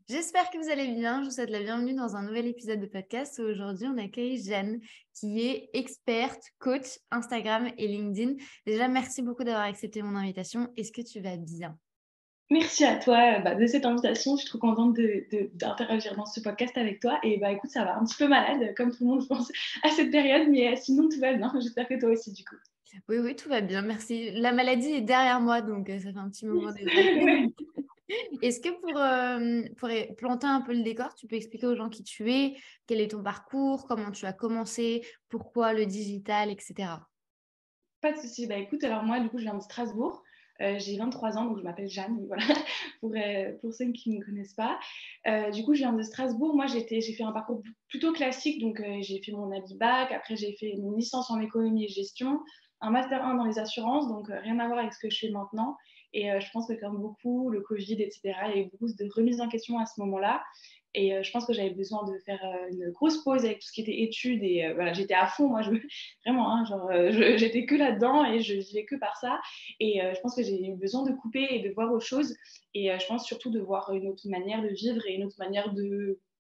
J'espère que vous allez bien. Je vous souhaite la bienvenue dans un nouvel épisode de podcast. Aujourd'hui, on accueille Jeanne, qui est experte, coach Instagram et LinkedIn. Déjà, merci beaucoup d'avoir accepté mon invitation. Est-ce que tu vas bien? Merci à toi de cette invitation. Je suis trop contente d'interagir dans ce podcast avec toi. Et écoute, ça va un petit peu malade, comme tout le monde, je pense, à cette période. Mais sinon, tout va bien. J'espère que toi aussi, du coup. Oui, oui, tout va bien. Merci. La maladie est derrière moi, donc ça fait un petit moment déjà. Ouais. Est-ce que pour planter un peu le décor, tu peux expliquer aux gens qui tu es, quel est ton parcours, comment tu as commencé, pourquoi le digital, etc. Pas de souci. Écoute, alors moi, du coup, je viens de Strasbourg. J'ai 23 ans, donc je m'appelle Jeanne, voilà, pour ceux qui ne me connaissent pas. Du coup, je viens de Strasbourg. Moi, j'ai fait un parcours plutôt classique. Donc, j'ai fait mon habit bac. Après, j'ai fait une licence en économie et gestion, un master 1 dans les assurances. Donc, rien à voir avec ce que je fais maintenant. Et je pense que comme beaucoup, le Covid, etc., il y a eu beaucoup de remises en question à ce moment-là. Et je pense que j'avais besoin de faire une grosse pause avec tout ce qui était études. Et voilà, j'étais à fond, moi, vraiment, hein, j'étais que là-dedans et je vivais que par ça. Et je pense que j'ai eu besoin de couper et de voir autre chose. Et je pense surtout de voir une autre manière de vivre et une autre manière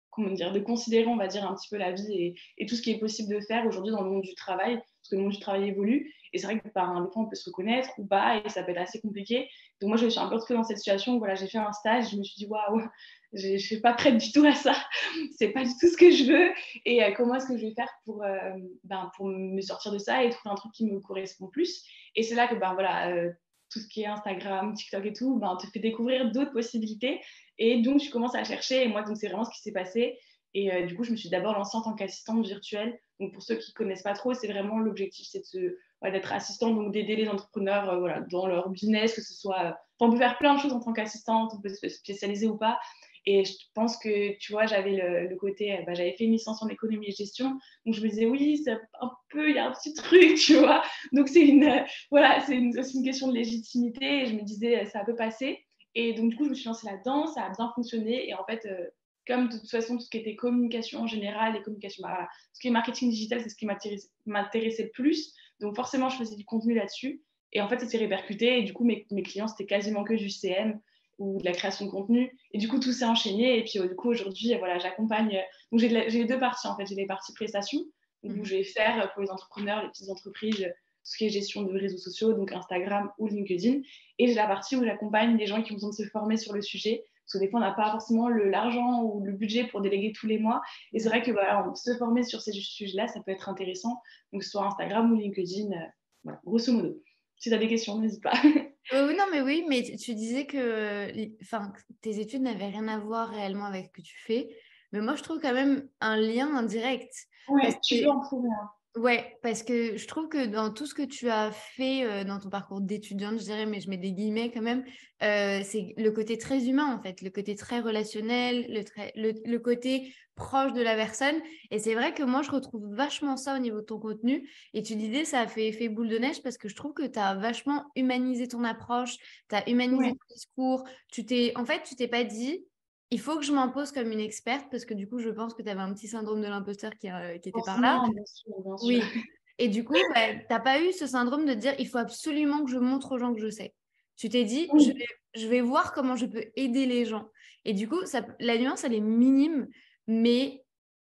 comment dire, de considérer, on va dire, un petit peu la vie et tout ce qui est possible de faire aujourd'hui dans le monde du travail, parce que le monde du travail évolue. Et c'est vrai que des fois, on peut se reconnaître ou pas, et ça peut être assez compliqué. Donc moi, je me suis un peu retrouvée dans cette situation où voilà, j'ai fait un stage, je me suis dit, waouh, je ne suis pas prête du tout à ça. C'est pas du tout ce que je veux. Et comment est-ce que je vais faire pour me sortir de ça et trouver un truc qui me correspond plus. Et c'est là que voilà, tout ce qui est Instagram, TikTok et tout, te fait découvrir d'autres possibilités. Et donc, je commence à chercher. Et moi, donc, c'est vraiment ce qui s'est passé. Et du coup, je me suis d'abord lancée en tant qu'assistante virtuelle. Donc, pour ceux qui ne connaissent pas trop, c'est vraiment l'objectif, c'est d'être assistante, donc d'aider les entrepreneurs voilà, dans leur business, que ce soit... on peut faire plein de choses en tant qu'assistante, on peut se spécialiser ou pas. Et je pense que, tu vois, j'avais le côté, j'avais fait une licence en économie et gestion, donc je me disais, oui, c'est un peu, il y a un petit truc, tu vois. Donc voilà, c'est aussi une question de légitimité, et je me disais, ça peut passer. Et donc, du coup, je me suis lancée là-dedans, ça a bien fonctionné, et en fait, comme de toute façon, tout ce qui était communication en général, et communication, voilà, tout ce qui est marketing digital, c'est ce qui m'intéressait le plus. Donc, forcément, je faisais du contenu là-dessus. Et en fait, ça s'est répercuté, et du coup, mes clients, c'était quasiment que du CM ou de la création de contenu. Et du coup, tout s'est enchaîné. Et puis, du coup, aujourd'hui, voilà, j'accompagne. Donc, j'ai les deux parties, en fait. J'ai les parties prestations, où je vais faire pour les entrepreneurs, les petites entreprises, tout ce qui est gestion de réseaux sociaux, donc Instagram ou LinkedIn. Et j'ai la partie où j'accompagne les gens qui ont besoin de se former sur le sujet. Parce que des fois, on n'a pas forcément l'argent ou le budget pour déléguer tous les mois. Et c'est vrai que voilà, on se former sur ces sujets-là, ça peut être intéressant. Donc, soit Instagram ou LinkedIn, voilà, grosso modo. Si tu as des questions, n'hésite pas. Oui, non, mais oui, mais tu disais que tes études n'avaient rien à voir réellement avec ce que tu fais. Mais moi, je trouve quand même un lien indirect. Parce Ouais, que, tu peux en trouver un. ouais, parce que je trouve que dans tout ce que tu as fait dans ton parcours d'étudiante, je dirais, mais je mets des guillemets quand même, c'est le côté très humain, en fait, le côté très relationnel, le côté proche de la personne. Et c'est vrai que moi, je retrouve vachement ça au niveau de ton contenu. Et tu disais, ça a fait effet boule de neige parce que je trouve que tu as vachement humanisé ton approche, tu as humanisé Ouais. ton discours. Tu t'es pas dit, il faut que je m'impose comme une experte parce que du coup, je pense que tu avais un petit syndrome de l'imposteur qui était par là. Forcément, bien sûr, bien sûr. Oui. Et du coup, bah, tu n'as pas eu ce syndrome de dire, il faut absolument que je montre aux gens que je sais. Tu t'es dit, Oui. je vais voir comment je peux aider les gens. Et du coup, la nuance, elle est minime, mais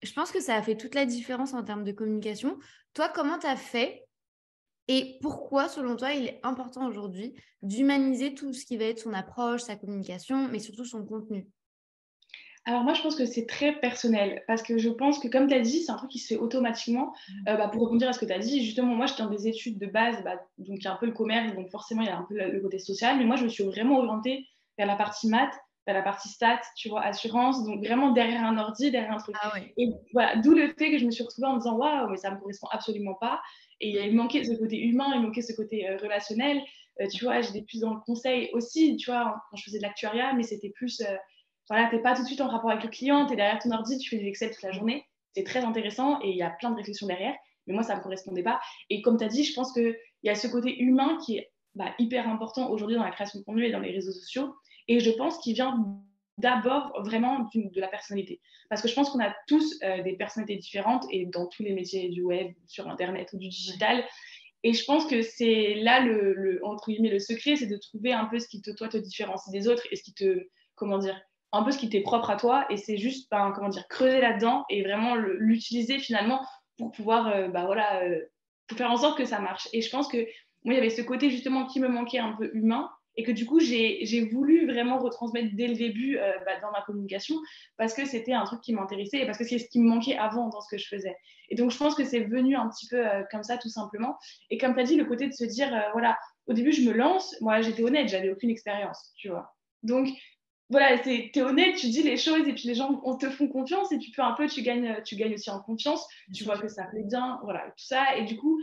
je pense que ça a fait toute la différence en termes de communication. Toi, comment tu as fait et pourquoi, selon toi, il est important aujourd'hui d'humaniser tout ce qui va être son approche, sa communication, mais surtout son contenu? Alors moi, je pense que c'est très personnel parce que je pense que, comme tu as dit, c'est un truc qui se fait automatiquement. Pour rebondir à ce que tu as dit, justement, moi, j'étais dans des études de base, donc il y a un peu le commerce, donc forcément, il y a un peu le côté social, mais moi, je me suis vraiment orientée vers la partie maths, vers la partie stats, tu vois, assurance, donc vraiment derrière un ordi, derrière un truc. Ah ouais. Et voilà, d'où le fait que je me suis retrouvée en me disant, waouh, mais ça me correspond absolument pas. Et il manquait ce côté humain, il manquait ce côté relationnel. Tu vois, j'étais plus dans le conseil aussi, tu vois, quand je faisais de l'actuariat, mais c'était plus... voilà, tu n'es pas tout de suite en rapport avec le client, tu es derrière ton ordi, tu fais du Excel toute la journée. C'est très intéressant et il y a plein de réflexions derrière. Mais moi, ça ne me correspondait pas. Et comme tu as dit, je pense qu'il y a ce côté humain qui est hyper important aujourd'hui dans la création de contenu et dans les réseaux sociaux. Et je pense qu'il vient d'abord vraiment de la personnalité. Parce que je pense qu'on a tous des personnalités différentes et dans tous les métiers du web, sur Internet ou du digital. Et je pense que c'est là entre guillemets, le secret, c'est de trouver un peu ce qui toi te différencie des autres et ce qui te, comment dire, un peu ce qui t'est propre à toi et c'est juste, ben, comment dire, creuser là-dedans et vraiment l'utiliser finalement pour pouvoir, voilà, pour faire en sorte que ça marche. Et je pense que moi, il y avait ce côté justement qui me manquait un peu humain et que du coup, j'ai voulu vraiment retransmettre dès le début dans ma communication parce que c'était un truc qui m'intéressait et parce que c'est ce qui me manquait avant dans ce que je faisais. Et donc, je pense que c'est venu un petit peu comme ça, tout simplement. Et comme tu as dit, le côté de se dire, voilà, au début, je me lance, moi, j'étais honnête, j'avais aucune expérience, tu vois. Donc, voilà, t'es honnête, tu dis les choses et puis les gens on te font confiance et puis peu un peu tu gagnes aussi en confiance, Bien tu sûr. vois que ça plaît bien, voilà, tout ça. Et du coup,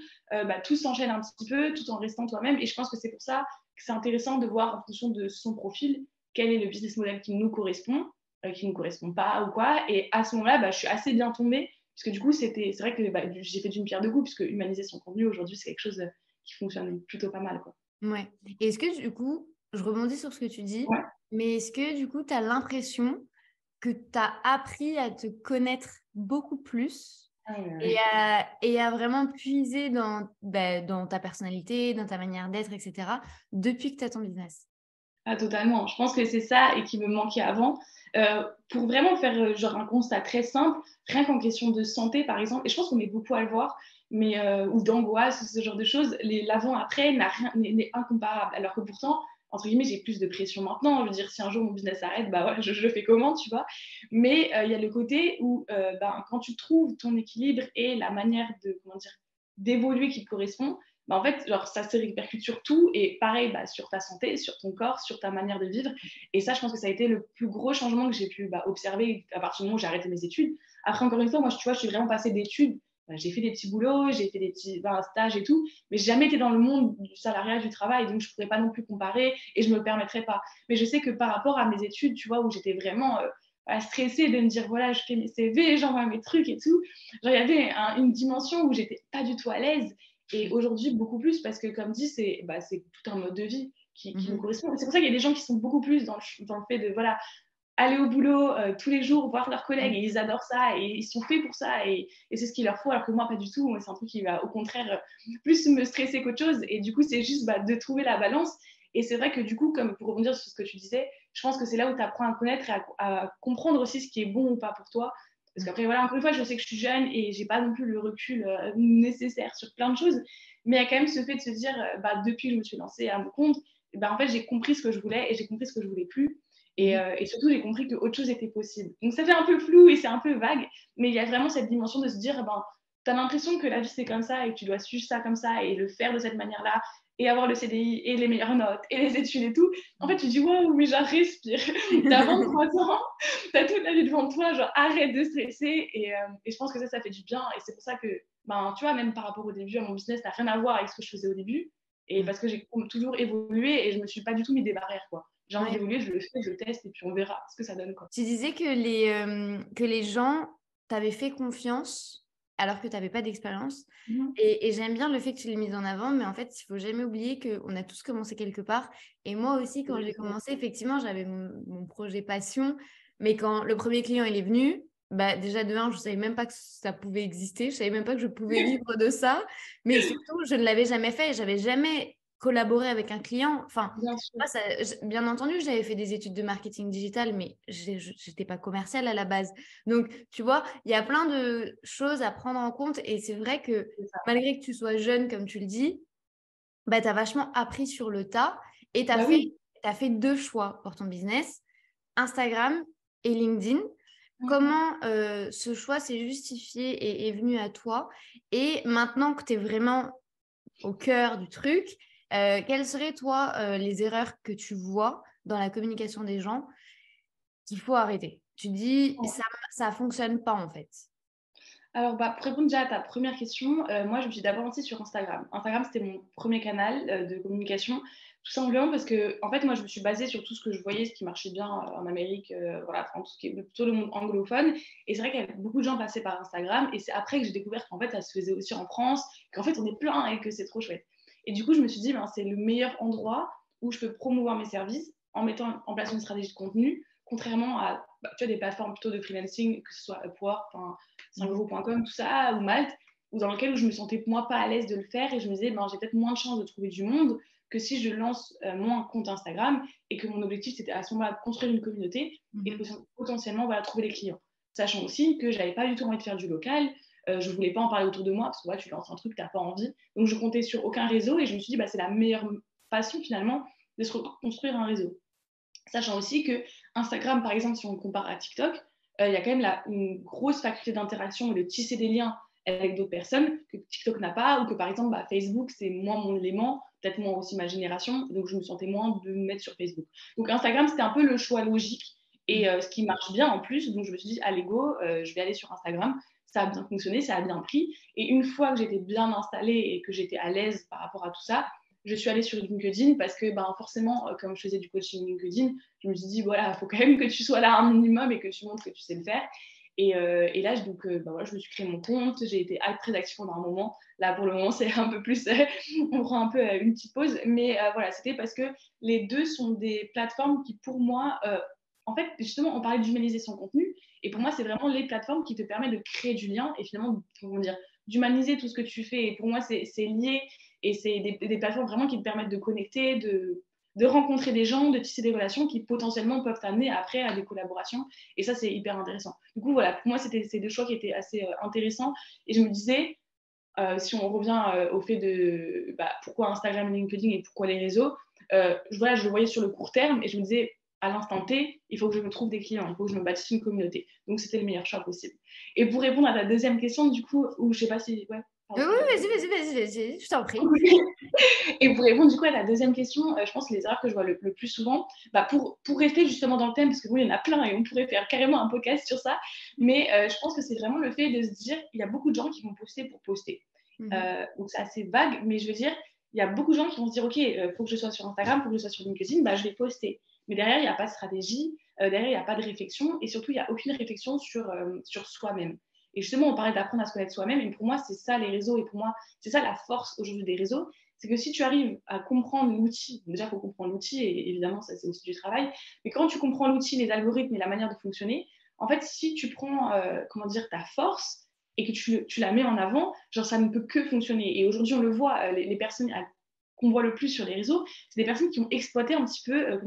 tout s'enchaîne un petit peu tout en restant toi-même. Et je pense que c'est pour ça que c'est intéressant de voir en fonction de son profil quel est le business model qui nous correspond, qui ne nous correspond pas ou quoi. Et à ce moment-là, je suis assez bien tombée, puisque du coup, c'est vrai que j'ai fait d'une pierre deux coups, puisque humaniser son contenu aujourd'hui, c'est quelque chose qui fonctionne plutôt pas mal, quoi. Ouais. Et est-ce que du coup, je rebondis sur ce que tu dis, Ouais. mais est-ce que du coup, tu as l'impression que tu as appris à te connaître beaucoup plus Ah ouais, et ouais. à vraiment puiser dans ta personnalité, dans ta manière d'être, etc., depuis que tu as ton business? Ah totalement, je pense que c'est ça et qui me manquait avant. Pour vraiment faire, genre un constat très simple, rien qu'en question de santé par exemple et je pense qu'on est beaucoup à le voir, mais ou d'angoisse ou ce genre de choses, l'avant-après n'est incomparable. Alors que pourtant, entre guillemets, «j'ai plus de pression maintenant». Je veux dire, si un jour mon business s'arrête, bah ouais, je fais comment, tu vois? Mais il y a le côté où, quand tu trouves ton équilibre et la manière de, comment dire, d'évoluer qui te correspond, en fait, genre, ça se répercute sur tout et pareil, sur ta santé, sur ton corps, sur ta manière de vivre. Et ça, je pense que ça a été le plus gros changement que j'ai pu observer à partir du moment où j'ai arrêté mes études. Après, encore une fois, moi, tu vois, je suis vraiment passée d'études. J'ai fait des petits boulots, j'ai fait des petits stages et tout, mais j'ai jamais été dans le monde du salariat, du travail, donc je pourrais pas non plus comparer et je me le permettrais pas. Mais je sais que par rapport à mes études, tu vois, où j'étais vraiment stressée de me dire, voilà, je fais mes CV, j'envoie mes trucs et tout, genre, il y avait une dimension où j'étais pas du tout à l'aise et aujourd'hui, beaucoup plus, parce que comme dit, c'est tout un mode de vie qui nous Mhm. correspond. Et c'est pour ça qu'il y a des gens qui sont beaucoup plus dans le fait de voilà, aller au boulot tous les jours, voir leurs collègues, et ils adorent ça, et ils sont faits pour ça, et c'est ce qu'il leur faut, alors que moi, pas du tout. Moi, c'est un truc qui va au contraire plus me stresser qu'autre chose. Et du coup, c'est juste de trouver la balance. Et c'est vrai que du coup, comme pour rebondir sur ce que tu disais, je pense que c'est là où tu apprends à connaître et à comprendre aussi ce qui est bon ou pas pour toi. Parce qu'après, voilà, encore une fois, je sais que je suis jeune et j'ai pas non plus le recul nécessaire sur plein de choses. Mais il y a quand même ce fait de se dire, depuis que je me suis lancée à mon compte, en fait, j'ai compris ce que je voulais et j'ai compris ce que je voulais plus. Mhm. Et surtout, j'ai compris qu'autre chose était possible. Donc, ça fait un peu flou et c'est un peu vague, mais il y a vraiment cette dimension de se dire, tu as l'impression que la vie, c'est comme ça et que tu dois suivre ça comme ça et le faire de cette manière-là et avoir le CDI et les meilleures notes et les études et tout. En fait, tu dis, waouh, mais genre, respire. T'as 23 ans, t'as toute la vie devant toi, genre, arrête de stresser. Et je pense que ça fait du bien. Et c'est pour ça que, tu vois, même par rapport au début, à mon business, ça n'a rien à voir avec ce que je faisais au début. Et parce que j'ai toujours évolué et je me suis pas du tout mis des barrières, quoi. J'ai envie Ouais. d'évoluer, je le fais, je le teste et puis on verra ce que ça donne, quoi. Tu disais que les gens t'avaient fait confiance alors que tu n'avais pas d'expérience. Mhm. Et j'aime bien le fait que tu l'aies mis en avant, mais en fait, il faut jamais oublier qu'on a tous commencé quelque part. Et moi aussi, quand j'ai commencé, effectivement, j'avais mon projet passion, mais quand le premier client il est venu, bah, déjà de un, je ne savais même pas que ça pouvait exister, je ne savais même pas que je pouvais vivre de ça, mais surtout, je ne l'avais jamais fait, j'avais jamais collaboré avec un client. Enfin, Bien sûr. moi, bien entendu, j'avais fait des études de marketing digital, mais je n'étais pas commerciale à la base. Donc, tu vois, il y a plein de choses à prendre en compte. Et c'est vrai que C'est ça. malgré que tu sois jeune, comme tu le dis, bah, tu as vachement appris sur le tas et tu as Bah fait, oui. t'as fait deux choix pour ton business, Instagram et LinkedIn. Mm. Comment ce choix s'est justifié et est venu à toi? Et maintenant que tu es vraiment au cœur du truc, quelles seraient, toi, les erreurs que tu vois dans la communication des gens qu'il faut arrêter? Tu dis, ça fonctionne pas, en fait. Alors, pour répondre déjà à ta première question, moi, je me suis d'abord lancée sur Instagram. Instagram, c'était mon premier canal de communication, tout simplement parce que, en fait, moi, je me suis basée sur tout ce que je voyais, ce qui marchait bien en Amérique, voilà, enfin, tout ce qui est plutôt le monde anglophone. Et c'est vrai qu'il y avait beaucoup de gens passés par Instagram. Et c'est après que j'ai découvert qu'en fait, ça se faisait aussi en France, qu'en fait, on est plein et que c'est trop chouette. Et du coup, je me suis dit, c'est le meilleur endroit où je peux promouvoir mes services en mettant en place une stratégie de contenu, contrairement à tu vois, des plateformes plutôt de freelancing, que ce soit Upwork, 5euros.com, tout ça, ou Malte, ou dans lequel où je me sentais moi pas à l'aise de le faire et je me disais, j'ai peut-être moins de chances de trouver du monde que si je lance mon compte Instagram et que mon objectif, c'était à ce moment-là de construire une communauté et de potentiellement trouver des clients. Sachant aussi que je n'avais pas du tout envie de faire du local. Je ne voulais pas en parler autour de moi parce que tu lances un truc, tu n'as pas envie. Donc, je comptais sur aucun réseau et je me suis dit, c'est la meilleure façon finalement de se construire un réseau. Sachant aussi que Instagram, par exemple, si on le compare à TikTok, il y a quand même une grosse faculté d'interaction et de tisser des liens avec d'autres personnes que TikTok n'a pas, ou que par exemple Facebook, c'est moins mon élément, peut-être moins aussi ma génération, donc je me sentais moins de me mettre sur Facebook. Donc Instagram, c'était un peu le choix logique et ce qui marche bien en plus, donc je me suis dit, allez go, je vais aller sur Instagram. Ça a bien fonctionné, ça a bien pris. Et une fois que j'étais bien installée et que j'étais à l'aise par rapport à tout ça, je suis allée sur LinkedIn parce que forcément, comme je faisais du coaching LinkedIn, je me suis dit, voilà, il faut quand même que tu sois là un minimum et que tu montres que tu sais le faire. Et là, je me suis créé mon compte, j'ai été très active pendant un moment. Là, pour le moment, c'est un peu plus, on prend un peu une petite pause. Mais voilà, c'était parce que les deux sont des plateformes qui, pour moi, en fait, justement, on parlait d'humaniser son contenu. Et pour moi, c'est vraiment les plateformes qui te permettent de créer du lien et finalement, comment dire, d'humaniser tout ce que tu fais. Et pour moi, c'est lié. Et c'est des plateformes vraiment qui te permettent de connecter, de rencontrer des gens, de tisser des relations qui potentiellement peuvent t'amener après à des collaborations. Et ça, c'est hyper intéressant. Du coup, voilà, pour moi, c'était ces deux choix qui étaient assez intéressants. Et je me disais, si on revient au fait de pourquoi Instagram, LinkedIn et pourquoi les réseaux, je le voyais sur le court terme et je me disais, à l'instant T, il faut que je me trouve des clients, il faut que je me bâtisse une communauté. Donc, c'était le meilleur choix possible. Et pour répondre à ta deuxième question, du coup, ou je sais pas si... Ouais, oui, vas-y, je t'en prie. Et pour répondre du coup à la deuxième question, je pense que les erreurs que je vois le plus souvent, pour rester justement dans le thème, parce que il y en a plein et on pourrait faire carrément un podcast sur ça, mais je pense que c'est vraiment le fait de se dire, il y a beaucoup de gens qui vont poster pour poster. Donc c'est assez vague, mais je veux dire, il y a beaucoup de gens qui vont se dire, ok, faut que je sois sur Instagram, faut que je sois sur LinkedIn, je vais poster. Mais derrière, il n'y a pas de stratégie, derrière, il n'y a pas de réflexion, et surtout, il n'y a aucune réflexion sur soi-même. Et justement, on parlait d'apprendre à se connaître soi-même, et pour moi, c'est ça les réseaux, et pour moi, c'est ça la force aujourd'hui des réseaux, c'est que si tu arrives à comprendre l'outil, déjà, il faut comprendre l'outil, et évidemment, ça, c'est aussi du travail, mais quand tu comprends l'outil, les algorithmes et la manière de fonctionner, en fait, si tu prends, ta force et que tu la mets en avant, genre, ça ne peut que fonctionner. Et aujourd'hui, on le voit, les personnes qu'on voit le plus sur les réseaux, c'est des personnes qui ont exploité un petit peu,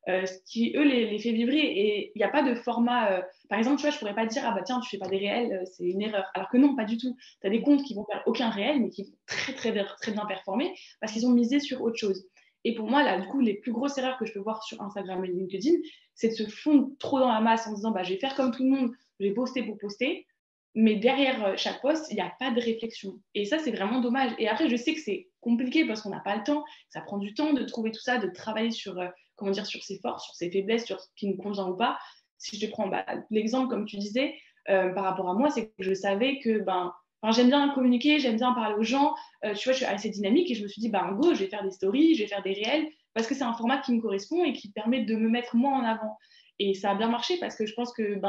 ce qui, eux, les fait vibrer. Et il n'y a pas de format... par exemple, tu vois, je ne pourrais pas dire, ah bah tiens, tu ne fais pas des réels, c'est une erreur. Alors que non, pas du tout. Tu as des comptes qui vont faire aucun réel, mais qui vont très, très, très bien performer parce qu'ils ont misé sur autre chose. Et pour moi, là, du coup, les plus grosses erreurs que je peux voir sur Instagram et LinkedIn, c'est de se fondre trop dans la masse en se disant, je vais faire comme tout le monde, je vais poster pour poster. Mais derrière chaque poste, il n'y a pas de réflexion. Et ça, c'est vraiment dommage. Et après, je sais que c'est compliqué parce qu'on n'a pas le temps. Ça prend du temps de trouver tout ça, de travailler sur sur ses forces, sur ses faiblesses, sur ce qui nous convient ou pas. Si je te prends l'exemple, comme tu disais, par rapport à moi, c'est que je savais que j'aime bien communiquer, j'aime bien parler aux gens. Tu vois, je suis assez dynamique et je me suis dit, go, je vais faire des stories, je vais faire des réels, parce que c'est un format qui me correspond et qui permet de me mettre moi en avant. Et ça a bien marché parce que je pense que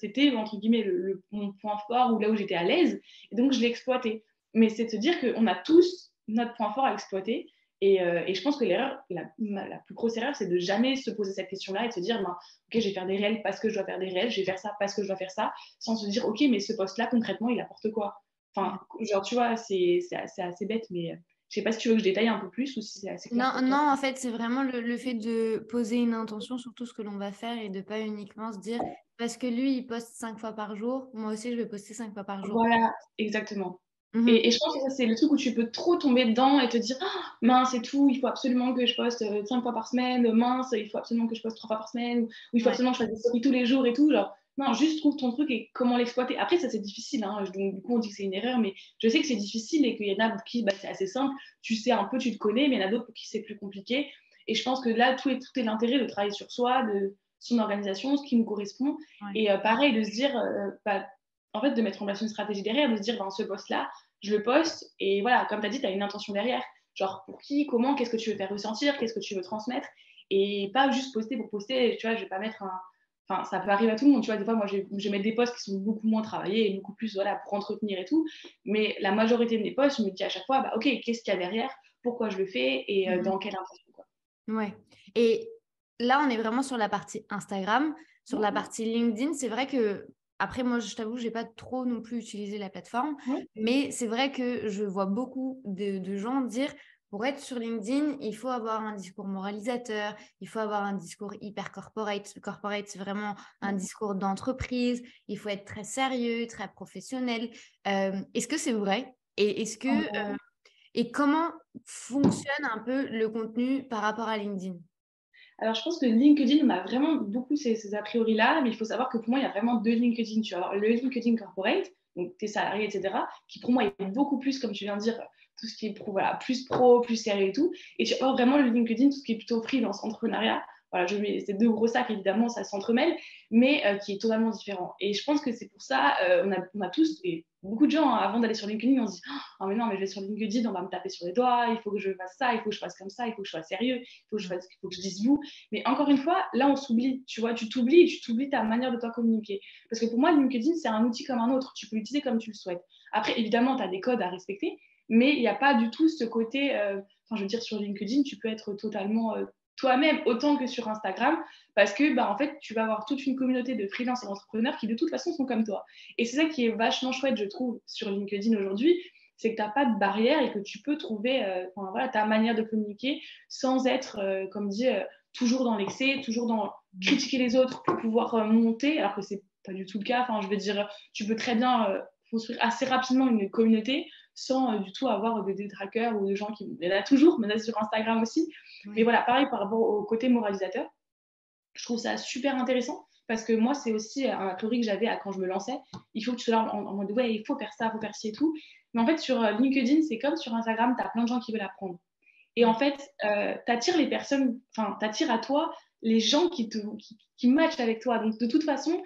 c'était, entre guillemets, mon point fort ou là où j'étais à l'aise. Et donc, je l'ai exploité. Mais c'est de se dire qu'on a tous notre point fort à exploiter. Et je pense que l'erreur, la plus grosse erreur, c'est de jamais se poser cette question-là et de se dire, ok, je vais faire des réels parce que je dois faire des réels, je vais faire ça parce que je dois faire ça, sans se dire, ok, mais ce poste-là, concrètement, il apporte quoi? Enfin, genre, tu vois, c'est assez bête, mais je sais pas si tu veux que je détaille un peu plus ou si c'est assez clair. Non, en fait, c'est vraiment le fait de poser une intention sur tout ce que l'on va faire et de pas uniquement se dire, parce que lui, il poste 5 fois par jour, moi aussi, je vais poster 5 fois par jour. Voilà, exactement. Et je pense que ça, c'est le truc où tu peux trop tomber dedans et te dire, mince et tout, il faut absolument que je poste 5 fois par semaine, mince, il faut absolument que je poste 3 fois par semaine, ou il faut absolument que je fasse des stories tous les jours et tout. Genre, non, juste trouve ton truc et comment l'exploiter. Après, ça, c'est difficile. Donc, du coup, on dit que c'est une erreur, mais je sais que c'est difficile et qu'il y en a pour qui c'est assez simple. Tu sais un peu, tu te connais, mais il y en a d'autres pour qui c'est plus compliqué. Et je pense que là, tout est l'intérêt de travailler sur soi, de son organisation, ce qui nous correspond. Et pareil, de se dire, en fait, de mettre en place une stratégie derrière, de se dire, ce poste-là, je le poste et voilà, comme tu as dit, tu as une intention derrière. Genre, pour qui, comment, qu'est-ce que tu veux faire ressentir, qu'est-ce que tu veux transmettre et pas juste poster pour poster. Tu vois, je vais pas mettre un. Enfin, ça peut arriver à tout le monde. Tu vois, des fois, moi, je vais mettre des posts qui sont beaucoup moins travaillés et beaucoup plus, voilà, pour entretenir et tout. Mais la majorité de mes posts, je me dis à chaque fois, ok, qu'est-ce qu'il y a derrière, pourquoi je le fais et dans quelle intention, quoi. Ouais. Et là, on est vraiment sur la partie Instagram. Sur la partie LinkedIn, c'est vrai que après, moi, je t'avoue, je n'ai pas trop non plus utilisé la plateforme, mais c'est vrai que je vois beaucoup de gens dire pour être sur LinkedIn, il faut avoir un discours moralisateur, il faut avoir un discours hyper corporate. Corporate, c'est vraiment un discours d'entreprise. Il faut être très sérieux, très professionnel. Est-ce que c'est vrai? Et est-ce que et comment fonctionne un peu le contenu par rapport à LinkedIn? Alors, je pense que LinkedIn m'a vraiment beaucoup ces a priori-là, mais il faut savoir que pour moi, il y a vraiment deux LinkedIn. Tu vas avoir le LinkedIn corporate, donc tes salariés, etc., qui pour moi est beaucoup plus, comme tu viens de dire, tout ce qui est pro, voilà, plus pro, plus sérieux et tout. Et tu vas avoir vraiment le LinkedIn, tout ce qui est plutôt freelance, entrepreneuriat. Voilà, je mets ces deux gros sacs, évidemment, ça s'entremêle, mais qui est totalement différent. Et je pense que c'est pour ça, on a tous, et beaucoup de gens, hein, avant d'aller sur LinkedIn, on se dit oh, mais non, mais je vais sur LinkedIn, on va me taper sur les doigts, il faut que je fasse ça, il faut que je fasse comme ça, il faut que je sois sérieux, il faut que je dise vous. Mais encore une fois, là, on s'oublie, tu vois, tu t'oublies ta manière de toi communiquer. Parce que pour moi, LinkedIn, c'est un outil comme un autre. Tu peux l'utiliser comme tu le souhaites. Après, évidemment, tu as des codes à respecter, mais il n'y a pas du tout ce côté, je veux dire, sur LinkedIn, tu peux être totalement toi-même autant que sur Instagram, parce que, en fait, tu vas avoir toute une communauté de freelance et d'entrepreneurs qui, de toute façon, sont comme toi. Et c'est ça qui est vachement chouette, je trouve, sur LinkedIn aujourd'hui, c'est que tu n'as pas de barrière et que tu peux trouver ta manière de communiquer sans être, comme dit, toujours dans l'excès, toujours dans critiquer les autres pour pouvoir monter, alors que c'est pas du tout le cas. Enfin, je veux dire, tu peux très bien construire assez rapidement une communauté sans du tout avoir des détraqueurs ou des gens qui... Il y en a toujours, mais là sur Instagram aussi. Oui. Mais voilà, pareil par rapport au côté moralisateur, je trouve ça super intéressant parce que moi, c'est aussi un théorie que j'avais quand je me lançais. Il faut que tu sois là en mode, ouais, il faut faire ça, il faut faire ci et tout. Mais en fait, sur LinkedIn, c'est comme sur Instagram, tu as plein de gens qui veulent apprendre. Et en fait, t'attires les personnes, enfin, t'attires à toi les gens qui matchent avec toi. Donc, de toute façon,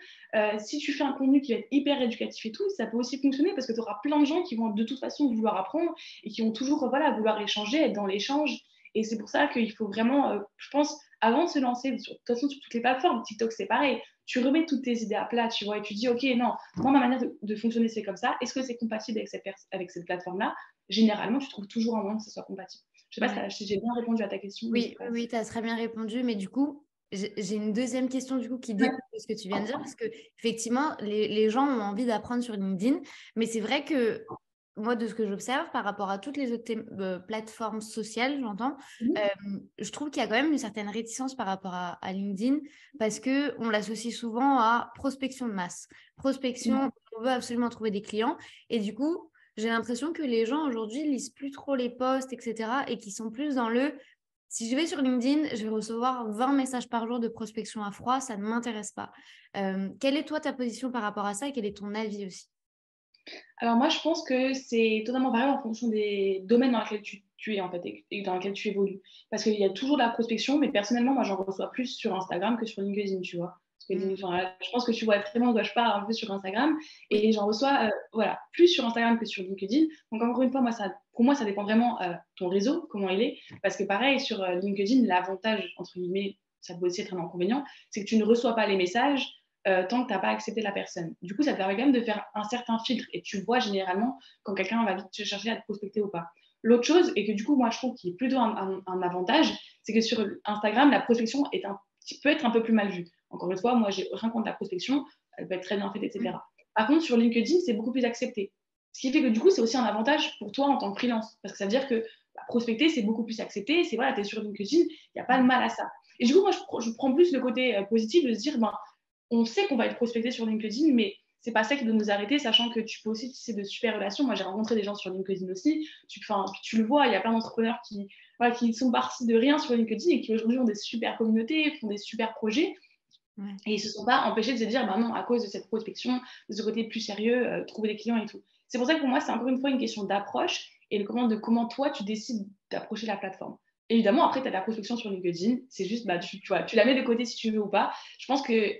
si tu fais un contenu qui va être hyper éducatif et tout, ça peut aussi fonctionner parce que tu auras plein de gens qui vont de toute façon vouloir apprendre et qui vont toujours vouloir échanger, être dans l'échange. Et c'est pour ça qu'il faut vraiment, je pense, avant de se lancer, de toute façon, sur toutes les plateformes, TikTok, c'est pareil, tu remets toutes tes idées à plat, tu vois, et tu dis, OK, non, moi, ma manière de fonctionner, c'est comme ça. Est-ce que c'est compatible avec cette plateforme-là? Généralement, tu trouves toujours un moyen que ce soit compatible. Je ne sais pas si j'ai bien répondu à ta question. Oui, tu as très bien répondu, mais du coup, j'ai une deuxième question du coup qui découle de ce que tu viens de dire, parce que effectivement, les gens ont envie d'apprendre sur LinkedIn, mais c'est vrai que moi, de ce que j'observe par rapport à toutes les autres plateformes sociales, j'entends, je trouve qu'il y a quand même une certaine réticence par rapport à LinkedIn, parce qu'on l'associe souvent à prospection de masse. Prospection, on veut absolument trouver des clients, et du coup, j'ai l'impression que les gens aujourd'hui lisent plus trop les posts, etc. et qui sont plus dans le si je vais sur LinkedIn, je vais recevoir 20 messages par jour de prospection à froid, ça ne m'intéresse pas. Quelle est toi ta position par rapport à ça et quel est ton avis aussi? Alors moi, je pense que c'est totalement variable en fonction des domaines dans lesquels tu es en fait et dans lesquels tu évolues. Parce qu'il y a toujours de la prospection, mais personnellement, moi, j'en reçois plus sur Instagram que sur LinkedIn, tu vois. Parce que, je pense que tu vois très bien de quoi je parle un peu sur Instagram et j'en reçois plus sur Instagram que sur LinkedIn. Donc encore une fois, pour moi, ça dépend vraiment de ton réseau, comment il est. Parce que pareil, sur LinkedIn, l'avantage, entre guillemets, ça peut aussi être un inconvénient, c'est que tu ne reçois pas les messages tant que tu n'as pas accepté la personne. Du coup, ça te permet quand même de faire un certain filtre et tu vois généralement quand quelqu'un va vite te chercher à te prospecter ou pas. L'autre chose, et que du coup, moi, je trouve qu'il est plutôt un avantage, c'est que sur Instagram, la prospection peut être un peu plus mal vue. Encore une fois, moi, j'ai rien contre la prospection, elle peut être très bien faite, etc. Par contre, sur LinkedIn, c'est beaucoup plus accepté. Ce qui fait que du coup, c'est aussi un avantage pour toi en tant que freelance. Parce que ça veut dire que prospecter, c'est beaucoup plus accepté. C'est voilà, tu es sur LinkedIn, il n'y a pas de mal à ça. Et du coup, moi, je prends plus le côté positif de se dire, on sait qu'on va être prospecté sur LinkedIn, mais c'est pas ça qui doit nous arrêter, sachant que tu peux aussi tisser de super relations. Moi, j'ai rencontré des gens sur LinkedIn aussi. Tu le vois, il y a plein d'entrepreneurs qui sont partis de rien sur LinkedIn et qui aujourd'hui ont des super communautés, font des super projets. Ouais. Et ils ne se sont pas empêchés de se dire, non, à cause de cette prospection, de ce côté plus sérieux, trouver des clients et tout. C'est pour ça que pour moi, c'est encore une fois une question d'approche et de comment toi, tu décides d'approcher la plateforme. Évidemment, après, tu as de la prospection sur LinkedIn. C'est juste, tu la mets de côté si tu veux ou pas. Je pense que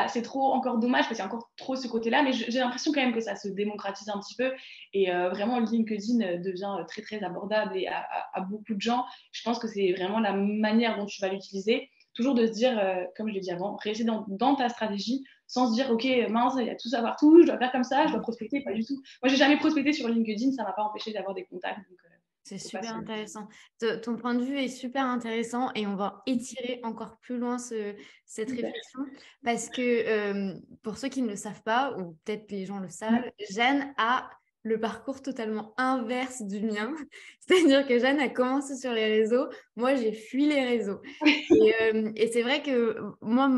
c'est trop encore dommage parce qu'il y a encore trop ce côté-là, mais j'ai l'impression quand même que ça se démocratise un petit peu et vraiment LinkedIn devient très très abordable et à beaucoup de gens. Je pense que c'est vraiment la manière dont tu vas l'utiliser. Toujours de se dire, comme je l'ai dit avant, rester dans ta stratégie sans se dire, ok, mince, il y a tout savoir tout, je dois faire comme ça, je dois prospecter, pas du tout. Moi, j'ai jamais prospecté sur LinkedIn, ça m'a pas empêché d'avoir des contacts. Donc, c'est super intéressant. Ton point de vue est super intéressant et on va étirer encore plus loin cette réflexion parce que pour ceux qui ne le savent pas, ou peut-être les gens le savent, Jeanne a le parcours totalement inverse du mien. C'est-à-dire que Jeanne a commencé sur les réseaux, moi j'ai fui les réseaux. Et c'est vrai que moi,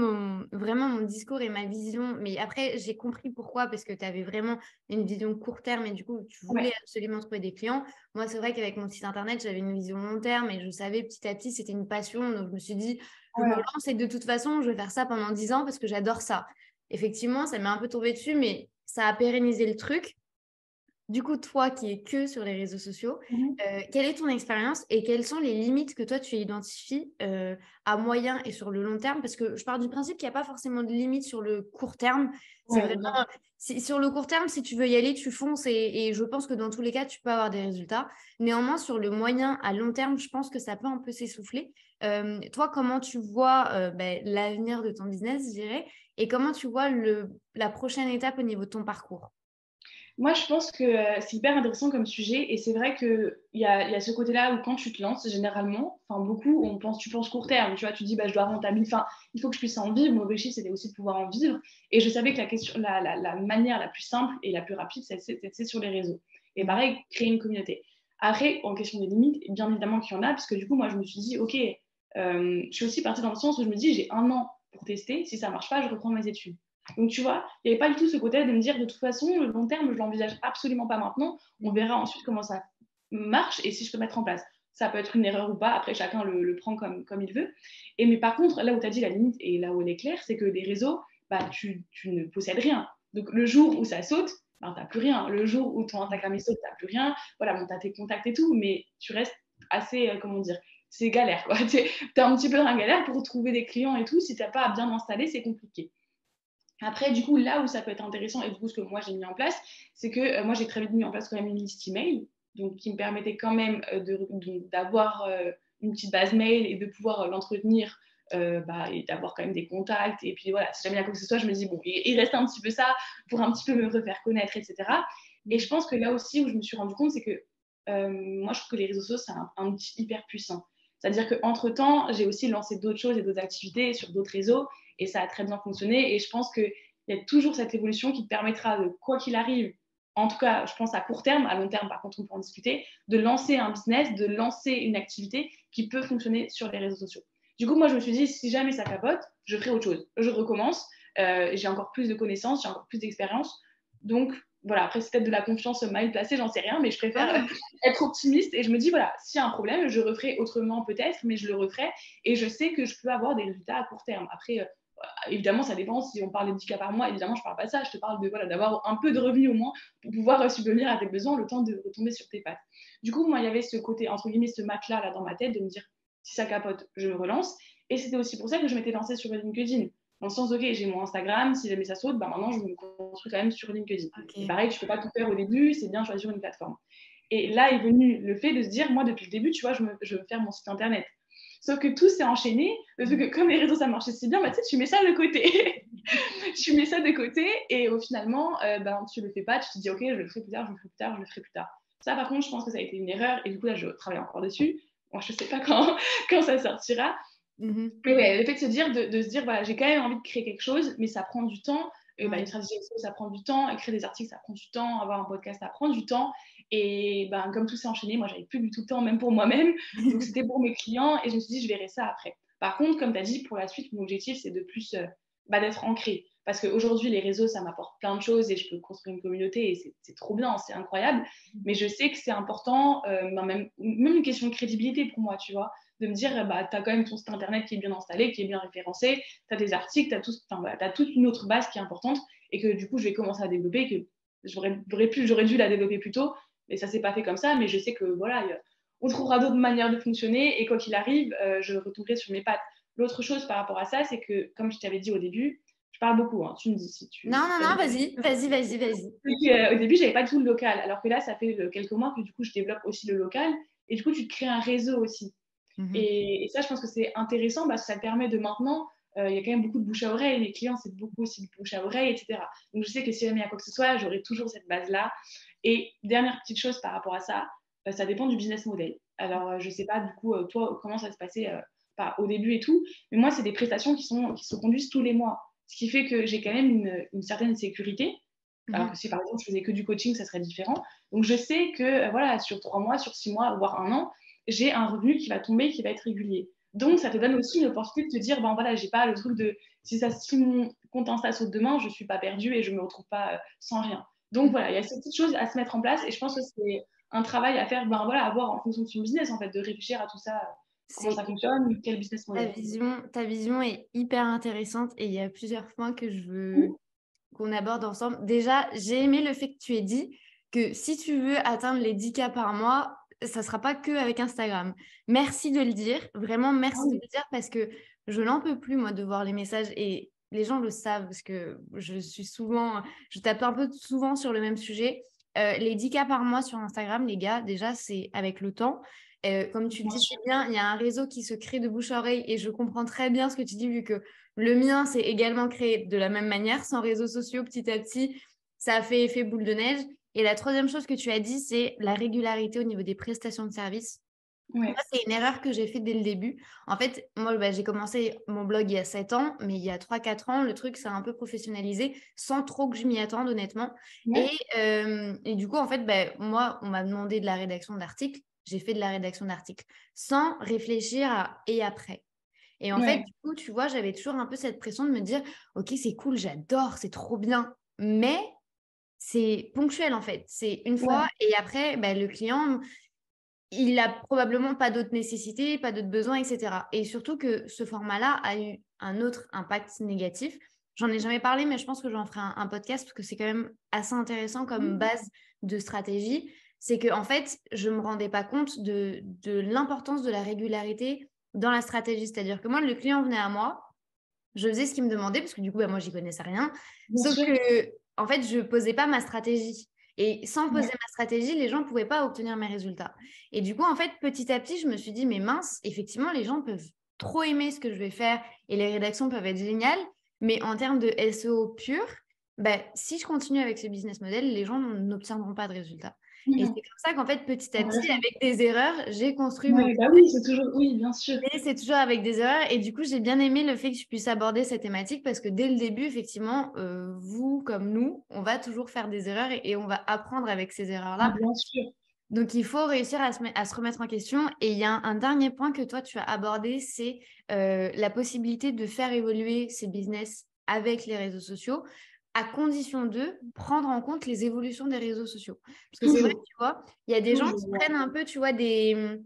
vraiment mon discours et ma vision, mais après j'ai compris pourquoi, parce que tu avais vraiment une vision court terme et du coup tu voulais Ouais, absolument trouver des clients. Moi c'est vrai qu'avec mon site internet, j'avais une vision long terme et je savais petit à petit, c'était une passion. Donc je me suis dit, je me ouais. lance et de toute façon, je vais faire ça pendant 10 ans parce que j'adore ça. Effectivement, ça m'est un peu tombé dessus, mais ça a pérennisé le truc. Du coup, toi qui es que sur les réseaux sociaux, Mhm. quelle est ton expérience et quelles sont les limites que toi tu identifies à moyen et sur le long terme? Parce que je pars du principe qu'il n'y a pas forcément de limite sur le court terme. C'est Ouais, vraiment, bien sûr. sur le court terme, si tu veux y aller, tu fonces et je pense que dans tous les cas, tu peux avoir des résultats. Néanmoins, sur le moyen à long terme, je pense que ça peut un peu s'essouffler. Toi, comment tu vois l'avenir de ton business, je dirais, et comment tu vois la prochaine étape au niveau de ton parcours? Moi, je pense que c'est hyper intéressant comme sujet et c'est vrai qu'il y a ce côté-là où quand tu te lances, généralement, enfin beaucoup, tu penses court terme, tu vois, tu dis bah, je dois rentabiliser, enfin, il faut que je puisse en vivre. Mon objectif, c'était aussi de pouvoir en vivre et je savais que la manière la plus simple et la plus rapide, c'est sur les réseaux. Et Mhm. pareil, créer une communauté. Après, en question des limites, bien évidemment qu'il y en a, puisque du coup, moi, je me suis dit, ok, je suis aussi partie dans le sens où je me dis, j'ai un an pour tester, si ça marche pas, je reprends mes études. Donc, tu vois, il n'y avait pas du tout ce côté de me dire, de toute façon, le long terme, je l'envisage absolument pas maintenant. On Mhm. verra ensuite comment ça marche et si je peux mettre en place. Ça peut être une erreur ou pas, après, chacun le prend comme il veut. Mais par contre, là où tu as dit la limite et là où elle est claire, c'est que les réseaux, bah, tu ne possèdes rien. Donc, le jour où ça saute, ben, tu n'as plus rien. Le jour où ton Instagram saute, tu n'as plus rien. Voilà, bon, tu as tes contacts et tout, mais tu restes assez, comment dire, c'est galère, quoi. Tu es un petit peu dans la galère pour trouver des clients et tout. Si tu n'as pas à bien installer, c'est compliqué. Après, du coup, là où ça peut être intéressant, et du coup, ce que moi j'ai mis en place, c'est que moi j'ai très vite mis en place quand même une liste email, donc qui me permettait quand même d'avoir une petite base mail et de pouvoir l'entretenir et d'avoir quand même des contacts. Et puis voilà, si jamais il y a quoi que ce soit, je me dis, bon, il reste un petit peu ça pour un petit peu me refaire connaître, etc. Et je pense que là aussi où je me suis rendu compte, c'est que moi je trouve que les réseaux sociaux, c'est un outil hyper puissant. C'est-à-dire qu'entre-temps, j'ai aussi lancé d'autres choses et d'autres activités sur d'autres réseaux et ça a très bien fonctionné. Et je pense qu'il y a toujours cette évolution qui te permettra de, quoi qu'il arrive, en tout cas, je pense à court terme, à long terme, par contre, on peut en discuter, de lancer un business, de lancer une activité qui peut fonctionner sur les réseaux sociaux. Du coup, moi, je me suis dit, si jamais ça capote, je ferai autre chose. Je recommence. J'ai encore plus de connaissances, j'ai encore plus d'expérience. Donc, voilà, après, c'est peut-être de la confiance mal placée, j'en sais rien, mais je préfère être optimiste et je me dis, voilà, s'il y a un problème, je referai autrement peut-être, mais je le referai et je sais que je peux avoir des résultats à court terme. Après, évidemment, ça dépend. Si on parle de 10 cas par mois, évidemment, je ne parle pas de ça. Je te parle de, voilà, d'avoir un peu de revenus au moins pour pouvoir subvenir à tes besoins le temps de retomber sur tes pattes. Du coup, moi, il y avait ce côté, entre guillemets, ce matelas là dans ma tête de me dire, si ça capote, je me relance. Et c'était aussi pour ça que je m'étais lancée sur LinkedIn. Dans le sens, ok, j'ai mon Instagram, si jamais ça saute, bah maintenant je me construis quand même sur LinkedIn. Et Ok. pareil, tu ne peux pas tout faire au début, c'est bien choisir une plateforme. Et là est venu le fait de se dire, moi, depuis le début, tu vois, je veux faire mon site internet. Sauf que tout s'est enchaîné, le fait que comme les réseaux, ça marchait si bien, bah, tu sais, tu mets ça de côté. Tu mets ça de côté et au finalement, tu le fais pas, tu te dis, ok, je le ferai plus tard, je le ferai plus tard, je le ferai plus tard. Ça, par contre, je pense que ça a été une erreur et du coup, là, je travaille encore dessus. Moi, je sais pas quand ça sortira. Mhm. Mais ouais, le fait de se dire, se dire, voilà, j'ai quand même envie de créer quelque chose, mais ça prend du temps. Et une Ouais. stratégie SEO, ça prend du temps. Écrire des articles, ça prend du temps. Avoir un podcast, ça prend du temps. Et comme tout s'est enchaîné, moi, j'avais plus du tout le temps, même pour moi-même. Donc, c'était pour mes clients. Et je me suis dit, je verrai ça après. Par contre, comme tu as dit, pour la suite, mon objectif, c'est de plus d'être ancré. Parce qu'aujourd'hui, les réseaux, ça m'apporte plein de choses et je peux construire une communauté et c'est trop bien, c'est incroyable. Mais je sais que c'est important, même une question de crédibilité pour moi, tu vois de me dire, bah, tu as quand même ton site internet qui est bien installé, qui est bien référencé, tu as des articles, tu as toute une autre base qui est importante et que du coup, je vais commencer à développer, que j'aurais dû la développer plus tôt, mais ça s'est pas fait comme ça, mais je sais que voilà, on trouvera d'autres manières de fonctionner et quoi qu'il arrive, je retomberai sur mes pattes. L'autre chose par rapport à ça, c'est que, comme je t'avais dit au début, je parle beaucoup, hein, tu me dis si Non, tu non, as non, des... vas-y, vas-y, vas-y, vas-y. Au début, j'avais pas tout le local, alors que là, ça fait quelques mois que du coup, je développe aussi le local et du coup, tu te crées un réseau aussi. Mhm. Et ça, je pense que c'est intéressant parce que ça te permet de maintenant, il y a quand même beaucoup de bouche à oreille, les clients, c'est beaucoup aussi de bouche à oreille, etc. Donc je sais que si jamais il y a quoi que ce soit, j'aurai toujours cette base-là. Et dernière petite chose par rapport à ça, ça dépend du business model. Alors je sais pas du coup, toi, comment ça se passait au début et tout, mais moi, c'est des prestations qui se conduisent tous les mois. Ce qui fait que j'ai quand même une certaine sécurité Alors que si, par exemple, je faisais que du coaching, ça serait différent. Donc, je sais que, voilà, sur 3 mois, sur 6 mois, voire un an, j'ai un revenu qui va tomber, qui va être régulier. Donc, ça te donne aussi l'opportunité de te dire, ben voilà, j'ai pas le truc de si mon compte Insta saute demain, je suis pas perdue et je me retrouve pas sans rien. Donc, voilà, il y a ces petites choses à se mettre en place et je pense que c'est un travail à faire, ben voilà, à voir en fonction de son business, en fait, de réfléchir à tout ça, comment ça fonctionne, quel business model. Ta vision est hyper intéressante et il y a plusieurs points que je veux Mmh. qu'on aborde ensemble. Déjà, j'ai aimé le fait que tu aies dit que si tu veux atteindre les 10K par mois, ça ne sera pas que avec Instagram. Merci de le dire, vraiment Ah merci de oui. le dire parce que je n'en peux plus, moi, de voir les messages et les gens le savent parce que je tape un peu souvent sur le même sujet. Les 10K par mois sur Instagram, les gars, déjà, c'est avec le temps. Comme tu le Bien dis si sûr. bien, il y a un réseau qui se crée de bouche à oreille et je comprends très bien ce que tu dis vu que le mien s'est également créé de la même manière, sans réseaux sociaux, petit à petit, ça a fait effet boule de neige. Et la troisième chose que tu as dit, c'est la régularité au niveau des prestations de services. Moi, Ouais. c'est une erreur que j'ai faite dès le début. En fait, moi, j'ai commencé mon blog il y a 7 ans, mais il y a 3 4 ans, le truc s'est un peu professionnalisé sans trop que je m'y attende, honnêtement. Et, Ouais. et du coup, en fait, moi, on m'a demandé de la rédaction d'articles. J'ai fait de la rédaction d'articles sans réfléchir à et après. Et en fait, Ouais. du coup, tu vois, j'avais toujours un peu cette pression de me dire, OK, c'est cool, j'adore, c'est trop bien. Mais c'est ponctuel, en fait. C'est une fois Ouais. et après, le client, il n'a probablement pas d'autres nécessités, pas d'autres besoins, etc. Et surtout que ce format-là a eu un autre impact négatif. J'en ai jamais parlé, mais je pense que j'en ferai un podcast parce que c'est quand même assez intéressant comme base de stratégie. C'est que en fait, je ne me rendais pas compte de l'importance de la régularité dans la stratégie. C'est-à-dire que moi, le client venait à moi, je faisais ce qu'il me demandait parce que du coup, moi, j'y connaissais rien. Bien Sauf sûr. que, en fait, je posais pas ma stratégie. Et sans poser Ouais. ma stratégie, les gens ne pouvaient pas obtenir mes résultats. Et du coup, en fait, petit à petit, je me suis dit, mais mince, effectivement, les gens peuvent trop aimer ce que je vais faire et les rédactions peuvent être géniales. Mais en termes de SEO pur, si je continue avec ce business model, les gens n'obtiendront pas de résultats. Et c'est Mmh. comme ça qu'en fait, petit à petit, Intéressant. avec des erreurs, j'ai construit mon Ouais, bah oui, c'est toujours oui, bien sûr. mais c'est toujours avec des erreurs. Et du coup, j'ai bien aimé le fait que tu puisses aborder cette thématique parce que dès le début, effectivement, vous comme nous, on va toujours faire des erreurs et on va apprendre avec ces Mais erreurs-là. bien sûr. Donc, il faut réussir à se remettre en question. Et il y a un dernier point que toi, tu as abordé, c'est la possibilité de faire évoluer ces business avec les réseaux sociaux à condition de prendre en compte les évolutions des réseaux sociaux. Parce que c'est vrai que Toujours, tu vois, il y a des gens toujours, qui ouais. prennent un peu, tu vois, des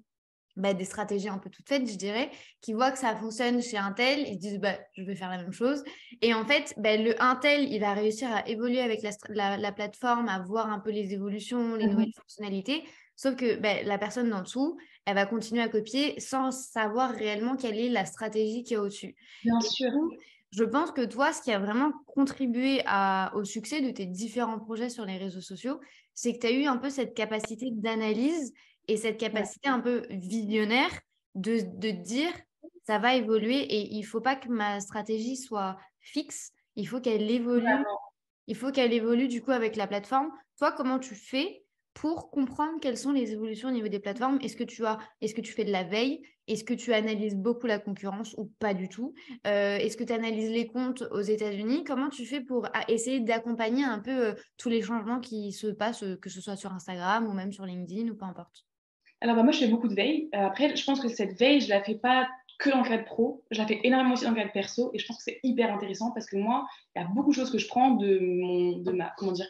stratégies un peu toutes faites, je dirais, qui voient que ça fonctionne chez un tel, ils se disent je vais faire la même chose. Et en fait, le un tel, il va réussir à évoluer avec la plateforme, à voir un peu les évolutions, les nouvelles Mmh. fonctionnalités. Sauf que la personne d'en dessous, elle va continuer à copier sans savoir réellement quelle est la stratégie qui est au-dessus. Bien Et du sûr. coup, je pense que toi, ce qui a vraiment contribué au succès de tes différents projets sur les réseaux sociaux, c'est que tu as eu un peu cette capacité d'analyse et cette Ouais, capacité un peu visionnaire de dire ça va évoluer et il ne faut pas que ma stratégie soit fixe, il faut qu'elle évolue. vraiment. Il faut qu'elle évolue du coup avec la plateforme. Toi, comment tu fais pour comprendre quelles sont les évolutions au niveau des plateformes? Est-ce que tu fais de la veille? Est-ce que tu analyses beaucoup la concurrence ou pas du tout? Est-ce que tu analyses les comptes aux États-Unis? Comment tu fais pour essayer d'accompagner un peu tous les changements qui se passent, que ce soit sur Instagram ou même sur LinkedIn ou peu importe? Alors, bah, moi, je fais beaucoup de veille. Après, je pense que cette veille, je la fais pas que dans le cadre pro, je la fais énormément aussi dans le cadre perso et je pense que c'est hyper intéressant parce que moi, il y a beaucoup de choses que je prends de ma, comment dire,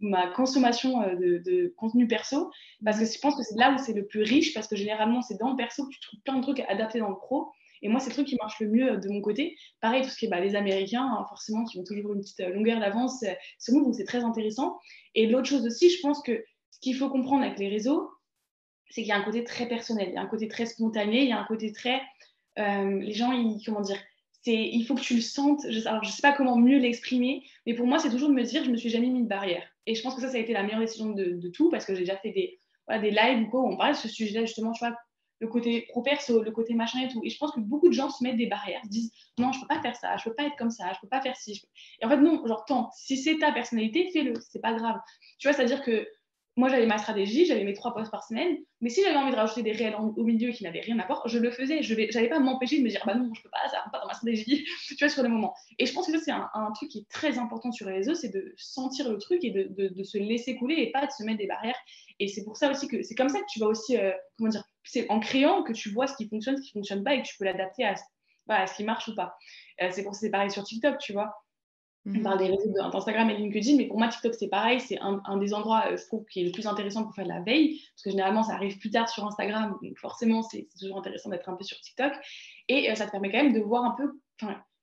ma consommation de contenu perso parce que je pense que c'est là où c'est le plus riche parce que généralement, c'est dans le perso que tu trouves plein de trucs à adapter dans le pro. Et moi, c'est le truc qui marche le mieux de mon côté. Pareil, tout ce qui est les Américains, hein, forcément, qui ont toujours une petite longueur d'avance sur nous, donc c'est très intéressant. Et l'autre chose aussi, je pense que ce qu'il faut comprendre avec les réseaux, c'est qu'il y a un côté très personnel, il y a un côté très spontané, il y a un côté très... les gens, comment dire, il faut que tu le sentes. Alors, je ne sais pas comment mieux l'exprimer, mais pour moi, c'est toujours de me dire, je ne me suis jamais mis de barrière. Et je pense que ça a été la meilleure décision de tout, parce que j'ai déjà fait des lives où on parlait de ce sujet-là, justement, tu vois, le côté pro-perso, le côté machin et tout. Et je pense que beaucoup de gens se mettent des barrières, se disent, non, je ne peux pas faire ça, je ne peux pas être comme ça, je ne peux pas faire ci. Et en fait, non, genre, tant, si c'est ta personnalité, fais-le, c'est pas grave. Tu vois, c'est-à-dire que moi, j'avais ma stratégie, j'avais mes 3 posts par semaine. Mais si j'avais envie de rajouter des réels au milieu qui n'avaient rien à voir, je le faisais. Je n'allais pas m'empêcher de me dire, bah non, je peux pas, ça rentre pas dans ma stratégie, tu vois, sur le moment. Et je pense que ça, c'est un truc qui est très important sur les réseaux, c'est de sentir le truc et de se laisser couler et pas de se mettre des barrières. Et c'est pour ça aussi que c'est comme ça que tu vas aussi, comment dire, c'est en créant que tu vois ce qui fonctionne pas et que tu peux l'adapter voilà, à ce qui marche ou pas. C'est pareil sur TikTok, tu vois. On parle des réseaux d'Instagram et LinkedIn, mais pour moi, TikTok, c'est pareil. C'est un des endroits, je trouve, qui est le plus intéressant pour faire de la veille, parce que généralement, ça arrive plus tard sur Instagram, donc forcément, c'est toujours intéressant d'être un peu sur TikTok. Et ça te permet quand même de voir un peu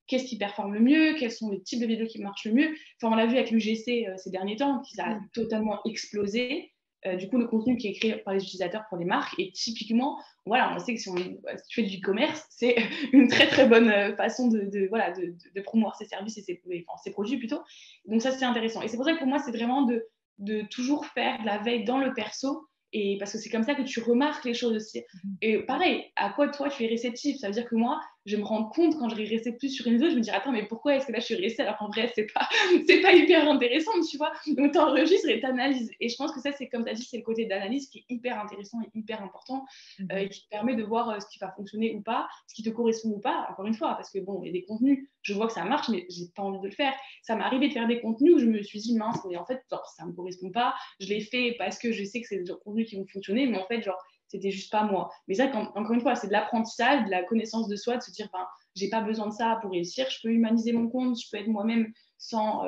qu'est-ce qui performe le mieux, quels sont les types de vidéos qui marchent le mieux. Enfin, on l'a vu avec l'UGC ces derniers temps, qui a totalement explosé. Du coup, le contenu qui est créé par les utilisateurs pour les marques. Et typiquement, voilà, on sait que si tu fais du e-commerce, c'est une très très bonne façon de promouvoir ses services et ses produits plutôt. Donc ça, c'est intéressant. Et c'est pour ça que pour moi, c'est vraiment de toujours faire de la veille dans le perso. Et parce que c'est comme ça que tu remarques les choses aussi. Et pareil, à quoi toi tu es réceptif? Ça veut dire que moi, je me rends compte quand je vais rester plus sur une vidéo, je me dis attends, mais pourquoi est-ce que là je suis restée alors qu'en vrai, c'est pas hyper intéressant, tu vois. Donc tu enregistres et tu analyses. Et je pense que ça, c'est comme tu as dit, c'est le côté d'analyse qui est hyper intéressant et hyper important et qui te permet de voir ce qui va fonctionner ou pas, ce qui te correspond ou pas, encore une fois, parce que bon, il y a des contenus, je vois que ça marche, mais j'ai pas envie de le faire. Ça m'est arrivé de faire des contenus où je me suis dit mince, mais en fait, genre, ça me correspond pas. Je l'ai fait parce que je sais que c'est des contenus qui vont fonctionner, mais en fait, genre, c'était juste pas moi. Mais ça, encore une fois, c'est de l'apprentissage, de la connaissance de soi, de se dire, ben, j'ai pas besoin de ça pour réussir, je peux humaniser mon compte, je peux être moi-même sans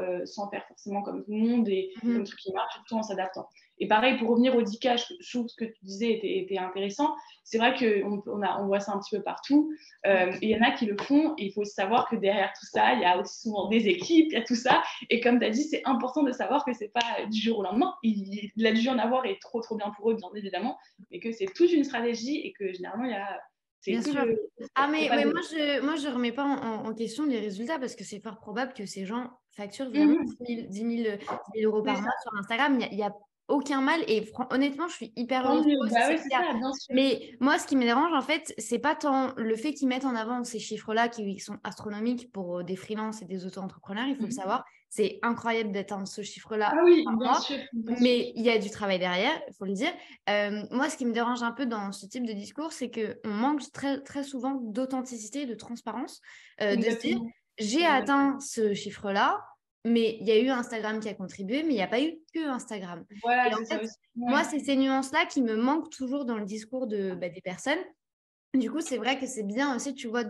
faire forcément comme tout le monde et comme truc qui marche, tout en s'adaptant. Et pareil, pour revenir au 10K, je trouve ce que tu disais était intéressant. C'est vrai qu'on voit ça un petit peu partout. Et il y en a qui le font. Et il faut savoir que derrière tout ça, il y a aussi souvent des équipes, il y a tout ça. Et comme tu as dit, c'est important de savoir que c'est pas du jour au lendemain. Il a dû en avoir et trop, trop bien pour eux, bien évidemment. Mais que c'est toute une stratégie et que généralement, il y a. Bien sûr. Mais moi, je remets pas en question les résultats parce que c'est fort probable que ces gens facturent vraiment 10 000 euros par mois sur Instagram. Il y a aucun mal et honnêtement, je suis hyper heureuse pour eux si bah c'est oui, le c'est cas. ça, bien sûr. Mais moi, ce qui me dérange, en fait, c'est pas tant le fait qu'ils mettent en avant ces chiffres-là qui sont astronomiques pour des freelances et des auto-entrepreneurs, il faut le savoir. C'est incroyable d'atteindre ce chiffre-là Ah oui, par bien mois. sûr. Mais il y a du travail derrière, il faut le dire. Moi, ce qui me dérange un peu dans ce type de discours, c'est qu'on manque très, très souvent d'authenticité et de transparence, de se dire, j'ai atteint ce chiffre-là, mais il y a eu Instagram qui a contribué, mais il n'y a pas eu que Instagram. Voilà, Et en c'est ça fait, aussi. moi, c'est ces nuances-là qui me manquent toujours dans le discours des personnes. Du coup, c'est vrai que c'est bien aussi, tu vois,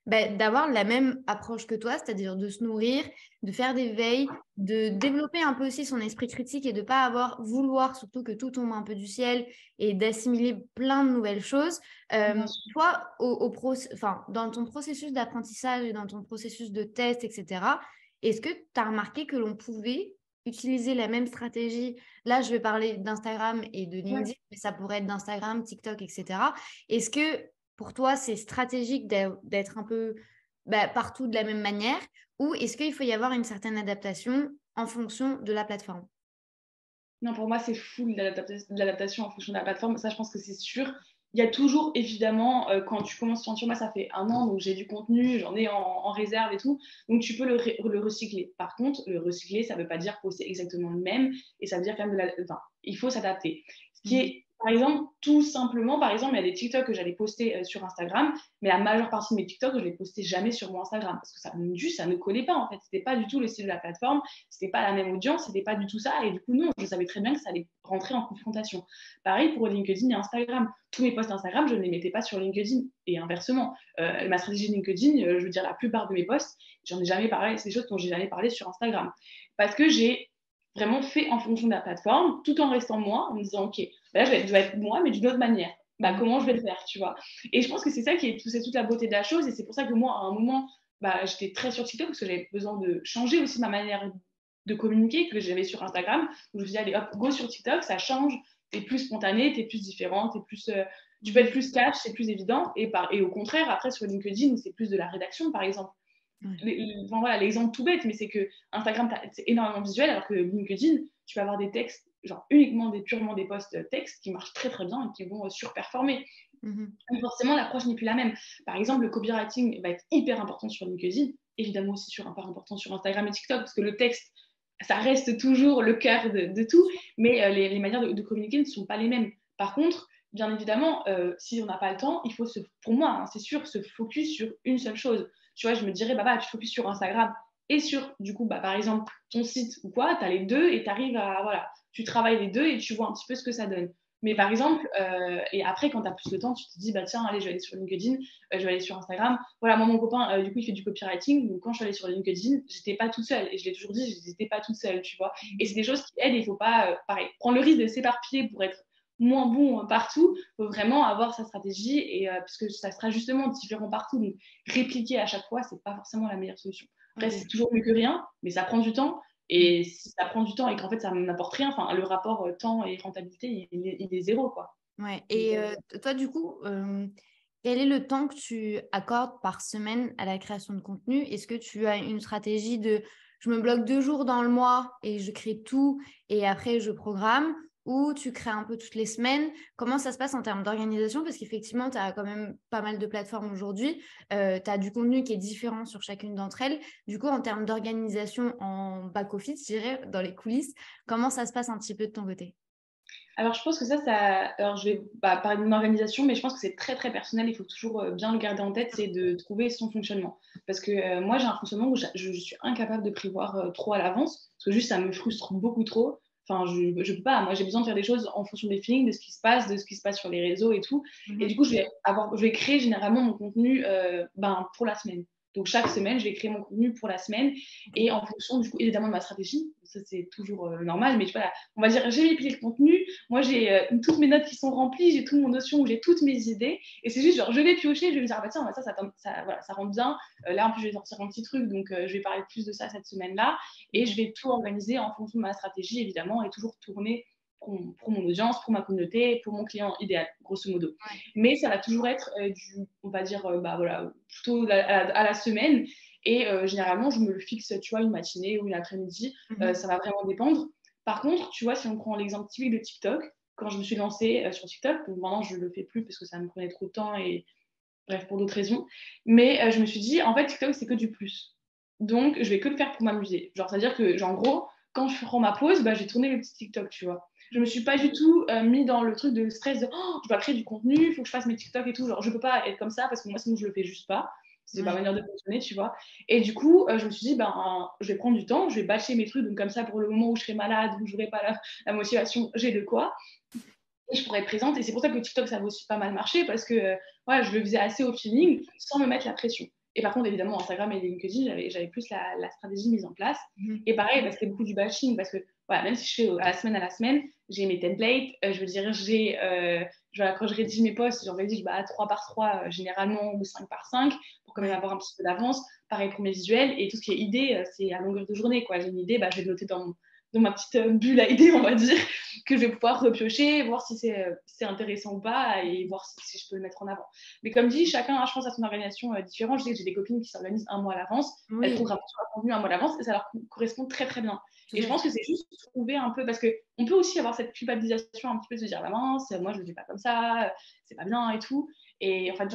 d'avoir la même approche que toi, c'est-à-dire de se nourrir, de faire des veilles, de développer un peu aussi son esprit critique et de ne pas vouloir surtout que tout tombe un peu du ciel et d'assimiler plein de nouvelles choses. Toi, dans ton processus d'apprentissage et dans ton processus de test, etc., est-ce que tu as remarqué que l'on pouvait utiliser la même stratégie? Là, je vais parler d'Instagram et de LinkedIn, mais ça pourrait être d'Instagram, TikTok, etc. Est-ce que pour toi, c'est stratégique d'être un peu partout de la même manière ou est-ce qu'il faut y avoir une certaine adaptation en fonction de la plateforme? Non, pour moi, c'est full de l'adaptation en fonction de la plateforme. Ça, je pense que c'est sûr. Il y a toujours, évidemment, quand tu commences sur moi, ça fait 1 an, donc j'ai du contenu, j'en ai en réserve et tout. Donc, tu peux le recycler. Par contre, le recycler, ça ne veut pas dire poster exactement le même et ça veut dire quand même il faut s'adapter. Ce qui est, par exemple, tout simplement, par exemple, il y a des TikTok que j'allais poster sur Instagram, mais la majeure partie de mes TikTok, je ne les postais jamais sur mon Instagram parce que ça ne collait pas, en fait. C'était pas du tout le style de la plateforme, c'était pas la même audience, c'était pas du tout ça. Et du coup, non, je savais très bien que ça allait rentrer en confrontation. Pareil pour LinkedIn et Instagram. Tous mes posts Instagram, je ne les mettais pas sur LinkedIn et inversement. Ma stratégie LinkedIn, je veux dire, la plupart de mes posts, j'en ai jamais parlé, c'est des choses dont j'ai jamais parlé sur Instagram. Parce que j'ai vraiment fait en fonction de la plateforme, tout en restant moi, en me disant, OK, là, je vais être moi, mais d'une autre manière. Comment je vais le faire, tu vois. Et je pense que c'est ça qui est toute la beauté de la chose. Et c'est pour ça que moi, à un moment, j'étais très sur TikTok parce que j'avais besoin de changer aussi ma manière de communiquer que j'avais sur Instagram. Donc, je me suis dit, allez, hop, go sur TikTok, ça change. T'es plus spontané, t'es plus différent, tu peux être plus cash, c'est plus évident. Et au contraire, après, sur LinkedIn, c'est plus de la rédaction, par exemple. Voilà, l'exemple tout bête, mais c'est que Instagram, c'est énormément visuel, alors que LinkedIn, tu peux avoir des textes, genre purement des posts textes qui marchent très très bien et qui vont surperformer. Donc forcément, l'approche n'est plus la même. Par exemple, le copywriting va être hyper important sur LinkedIn, évidemment aussi hyper important sur Instagram et TikTok, parce que le texte, ça reste toujours le cœur de tout, mais les manières de communiquer ne sont pas les mêmes. Par contre, bien évidemment, si on n'a pas le temps, il faut, pour moi, hein, c'est sûr, se focus sur une seule chose. Tu vois, je me dirais, bah, tu te focuses sur Instagram et sur, du coup, bah, par exemple, ton site ou quoi, tu as les deux et tu arrives à, voilà, tu travailles les deux et tu vois un petit peu ce que ça donne. Mais par exemple, et après, quand tu as plus de temps, tu te dis, bah tiens, allez, je vais aller sur LinkedIn, je vais aller sur Instagram. Voilà, moi, mon copain, du coup, il fait du copywriting. Donc, quand je suis allée sur LinkedIn, j'étais pas toute seule. Et je l'ai toujours dit, je n'étais pas toute seule, tu vois. Et c'est des choses qui aident. Il faut pas, pareil, prendre le risque de s'éparpiller pour être moins bon partout. Il faut vraiment avoir sa stratégie et puisque ça sera justement différent partout. Donc, répliquer à chaque fois, c'est pas forcément la meilleure solution. Après, c'est toujours mieux que rien, mais ça prend du temps. Et si ça prend du temps et qu'en fait, ça n'apporte rien, enfin, le rapport temps et rentabilité, il est zéro, quoi. Ouais. Et toi, du coup, quel est le temps que tu accordes par semaine à la création de contenu? Est-ce que tu as une stratégie de je me bloque 2 jours dans le mois et je crée tout et après je programme? Ou tu crées un peu toutes les semaines? Comment ça se passe en termes d'organisation? Parce qu'effectivement, tu as quand même pas mal de plateformes aujourd'hui. Tu as du contenu qui est différent sur chacune d'entre elles. Du coup, en termes d'organisation en back-office, je dirais, dans les coulisses, comment ça se passe un petit peu de ton côté? Alors, je pense que alors, je vais parler d'une organisation, mais je pense que c'est très, très personnel. Il faut toujours bien le garder en tête, c'est de trouver son fonctionnement. Parce que moi, j'ai un fonctionnement où je suis incapable de prévoir trop à l'avance, parce que juste, ça me frustre beaucoup trop. Enfin, je peux pas. Moi, j'ai besoin de faire des choses en fonction des feelings, de ce qui se passe, de ce qui se passe sur les réseaux et tout. Et du coup, je vais créer généralement mon contenu pour la semaine. Donc, chaque semaine, je vais créer mon contenu pour la semaine. Et en fonction, du coup, évidemment, de ma stratégie, ça, c'est toujours normal. Mais voilà, on va dire, j'ai épié le contenu. Moi, j'ai toutes mes notes qui sont remplies, j'ai tout mon notion, j'ai toutes mes idées. Et c'est juste, genre, je vais piocher, je vais me dire, ah bah tiens, voilà, ça rentre bien. Là, en plus, je vais sortir un petit truc, donc je vais parler plus de ça cette semaine-là. Et je vais tout organiser en fonction de ma stratégie, évidemment, et toujours tourner pour mon audience, pour ma communauté, pour mon client idéal, grosso modo. Ouais. Mais ça va toujours être on va dire, voilà, plutôt à la semaine. Et généralement, je me le fixe, tu vois, une matinée ou une après-midi. Ça va vraiment dépendre. Par contre, tu vois, si on prend l'exemple typique de TikTok, quand je me suis lancée sur TikTok, donc maintenant je ne le fais plus parce que ça me prenait trop de temps et bref, pour d'autres raisons. Mais je me suis dit, en fait, TikTok, c'est que du plus. Donc, je vais que le faire pour m'amuser. Genre, c'est-à-dire que, genre, en gros, quand je prends ma pause, bah, j'ai tourné le petit TikTok, tu vois. Je me suis pas du tout mis dans le truc de stress de oh, je dois créer du contenu, il faut que je fasse mes TikTok et tout. Genre, je peux pas être comme ça parce que moi, sinon, je le fais juste pas. C'est ma manière de fonctionner, tu vois. Et du coup, je me suis dit, je vais prendre du temps, je vais batcher mes trucs. Donc, comme ça, pour le moment où je serai malade, où je n'aurai pas la motivation, j'ai de quoi. Et je pourrais être présente. Et c'est pour ça que TikTok, ça va aussi pas mal marcher parce que je le faisais assez au feeling sans me mettre la pression. Et par contre, évidemment, Instagram et LinkedIn, j'avais plus la stratégie mise en place. Et pareil, c'était beaucoup du bashing parce que voilà, même si je fais à la semaine, j'ai mes templates. Je veux dire, quand je rédige mes posts, j'en rédige 3 par 3 généralement ou 5 par 5 pour quand même avoir un petit peu d'avance. Pareil pour mes visuels. Et tout ce qui est idée, c'est à longueur de journée, quoi. J'ai une idée, je vais le noter dans ma petite bulle à idées, on va dire, que je vais pouvoir repiocher, voir si c'est intéressant ou pas et voir si je peux le mettre en avant. Mais comme dit, chacun, je pense, a son organisation différente. Je sais que j'ai des copines qui s'organisent un mois à l'avance, elles programment leur contenu un mois à l'avance et ça leur correspond très très bien. Et je pense que c'est juste trouver un peu, parce qu'on peut aussi avoir cette culpabilisation un petit peu de se dire, mince, moi je le fais pas comme ça, c'est pas bien et tout. Et en fait,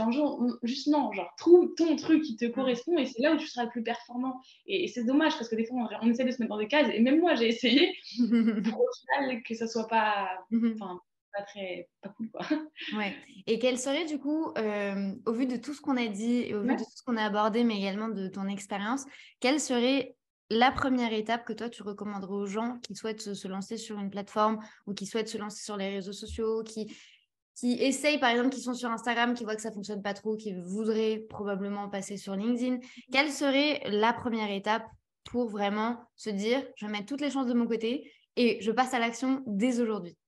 juste non, genre, trouve ton truc qui te correspond et c'est là où tu seras le plus performant. Et c'est dommage parce que des fois, on essaie de se mettre dans des cases et même moi, j'ai essayé pour au final que ça soit pas cool, quoi. Ouais. Et quel serait du coup, au vu de tout ce qu'on a dit et au vu de tout ce qu'on a abordé, mais également de ton expérience, quelle serait la première étape que toi tu recommanderais aux gens qui souhaitent se lancer sur une plateforme ou qui souhaitent se lancer sur les réseaux sociaux, qui essayent par exemple, qui sont sur Instagram, qui voient que ça fonctionne pas trop, qui voudraient probablement passer sur LinkedIn, quelle serait la première étape pour vraiment se dire, je vais mettre toutes les chances de mon côté et je passe à l'action dès aujourd'hui?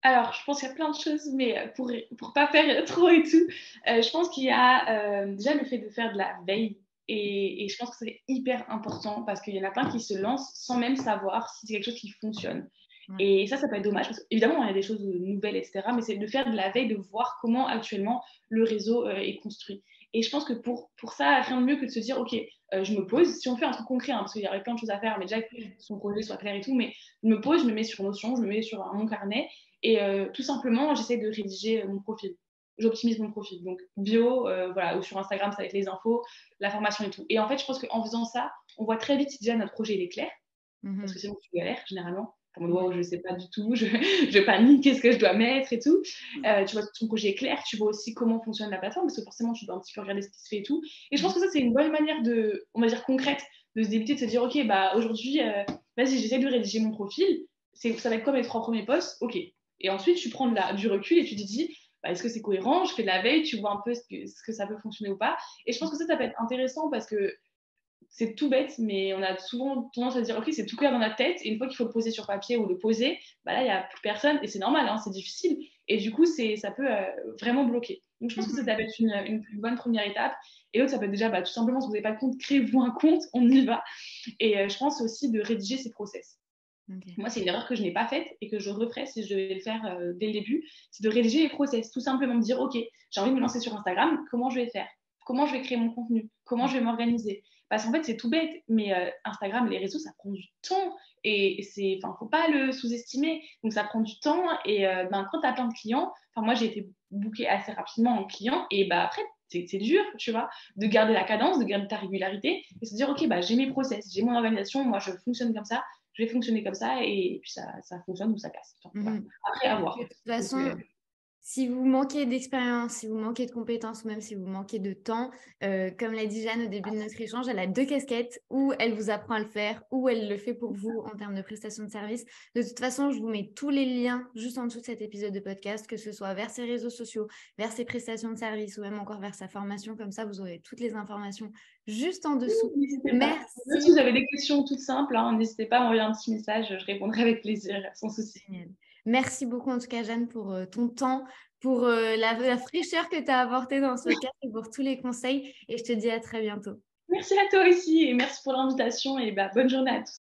Alors, je pense qu'il y a plein de choses, mais pour pas faire trop et tout, je pense qu'il y a déjà le fait de faire de la veille. Et je pense que c'est hyper important parce qu'il y en a plein qui se lancent sans même savoir si c'est quelque chose qui fonctionne. Et ça peut être dommage parce qu'évidemment, il y a des choses nouvelles, etc. Mais c'est de faire de la veille, de voir comment actuellement le réseau est construit. Et je pense que pour ça, rien de mieux que de se dire, OK, je me pose. Si on fait un truc concret, hein, parce qu'il y aurait plein de choses à faire, mais déjà que son projet soit clair et tout, mais je me pose, je me mets sur Notion, je me mets sur mon carnet et tout simplement, j'essaie de rédiger mon profil. J'optimise mon profil. Donc, bio, voilà, ou sur Instagram, ça va être les infos, la formation et tout. Et en fait, je pense qu'en faisant ça, on voit très vite si déjà notre projet il est clair. parce que sinon tu galères généralement. Comme wow, je ne sais pas du tout, je panique, qu'est-ce que je dois mettre et tout. Tu vois ton projet est clair, tu vois aussi comment fonctionne la plateforme, parce que forcément, tu dois un petit peu regarder ce qui se fait et tout. Et je pense que ça, c'est une bonne manière on va dire concrète, de se débiter, de se dire, OK, bah aujourd'hui, vas-y, j'essaie de rédiger mon profil. Ça va être comme les 3 premiers posts, OK. Et ensuite, tu prends du recul et tu te dis, bah, est-ce que c'est cohérent? Je fais de la veille, tu vois un peu ce que ça peut fonctionner ou pas. Et je pense que ça peut être intéressant parce que c'est tout bête, mais on a souvent tendance à dire, OK, c'est tout clair dans la tête, et une fois qu'il faut le poser sur papier ou le poser, bah là, il n'y a plus personne, et c'est normal, hein, c'est difficile. Et du coup, ça peut vraiment bloquer. Donc, je pense que ça peut être une bonne première étape. Et l'autre, ça peut être déjà, tout simplement, si vous n'avez pas de compte, créez-vous un compte, on y va. Et je pense aussi de rédiger ses process. Okay. Moi, c'est une erreur que je n'ai pas faite et que je referai si je devais le faire dès le début, c'est de rédiger les process. Tout simplement me dire, OK, j'ai envie de me lancer sur Instagram, comment je vais faire? Comment je vais créer mon contenu? Comment je vais m'organiser? Parce qu'en fait, c'est tout bête, mais Instagram, les réseaux, ça prend du temps et faut pas le sous-estimer. Donc, ça prend du temps et quand tu as plein de clients, moi, j'ai été bookée assez rapidement en client et après, c'est dur, tu vois, de garder la cadence, de garder ta régularité et se dire, OK, j'ai mes process, j'ai mon organisation, moi, je fonctionne comme ça, je vais fonctionner comme ça et puis ça fonctionne ou ça casse. Voilà. Après, à voir. De toute façon, si vous manquez d'expérience, si vous manquez de compétences ou même si vous manquez de temps, comme l'a dit Jeanne au début de notre échange, elle a 2 casquettes, ou elle vous apprend à le faire, ou elle le fait pour vous en termes de prestation de service. De toute façon, je vous mets tous les liens juste en dessous de cet épisode de podcast, que ce soit vers ses réseaux sociaux, vers ses prestations de service ou même encore vers sa formation. Comme ça, vous aurez toutes les informations juste en dessous. Merci. Si vous avez des questions toutes simples, n'hésitez pas à m'envoyer un petit message, je répondrai avec plaisir, sans souci. Génial. Merci beaucoup en tout cas, Jeanne, pour ton temps, pour la fraîcheur que tu as apportée dans ce podcast et pour tous les conseils. Et je te dis à très bientôt. Merci à toi aussi et merci pour l'invitation et bonne journée à tous.